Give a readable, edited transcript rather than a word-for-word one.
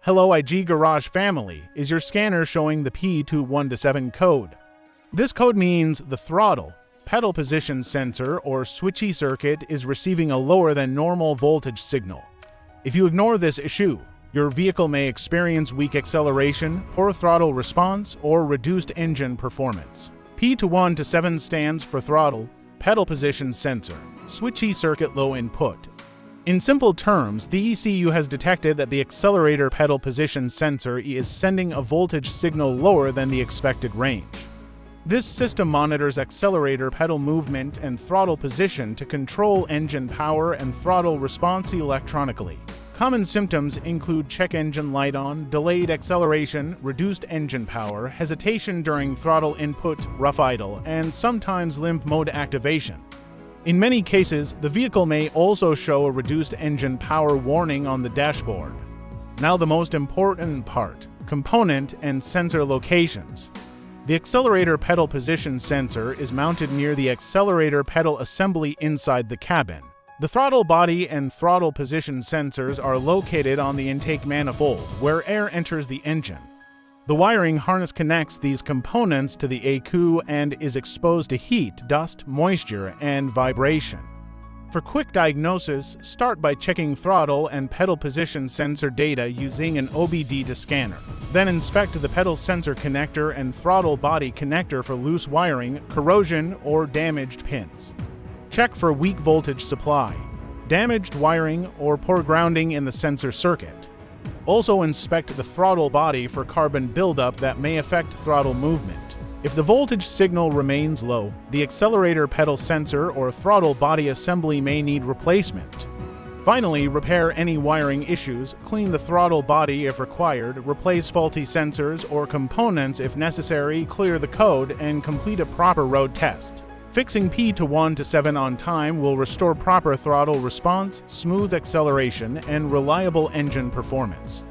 Hello IG Garage family, is your scanner showing the P2127 code? This code means the throttle, pedal position sensor or switchy circuit is receiving a lower than normal voltage signal. If you ignore this issue, your vehicle may experience weak acceleration, poor throttle response, or reduced engine performance. P2127 stands for throttle, pedal position sensor, switchy circuit low input. In simple terms, the ECU has detected that the accelerator pedal position sensor is sending a voltage signal lower than the expected range. This system monitors accelerator pedal movement and throttle position to control engine power and throttle response electronically. Common symptoms include check engine light on, delayed acceleration, reduced engine power, hesitation during throttle input, rough idle, and sometimes limp mode activation. In many cases, the vehicle may also show a reduced engine power warning on the dashboard. Now the most important part, component and sensor locations. The accelerator pedal position sensor is mounted near the accelerator pedal assembly inside the cabin. The throttle body and throttle position sensors are located on the intake manifold, where air enters the engine. The wiring harness connects these components to the ECU and is exposed to heat, dust, moisture, and vibration. For quick diagnosis, start by checking throttle and pedal position sensor data using an obd2 scanner. Then inspect the pedal sensor connector and throttle body connector for loose wiring, corrosion, or damaged pins. Check for weak voltage supply, damaged wiring, or poor grounding in the sensor circuit. Also inspect the throttle body for carbon buildup that may affect throttle movement. If the voltage signal remains low, the accelerator pedal sensor or throttle body assembly may need replacement. Finally, repair any wiring issues, clean the throttle body if required, replace faulty sensors or components if necessary, clear the code, and complete a proper road test. Fixing P2127 on time will restore proper throttle response, smooth acceleration, and reliable engine performance.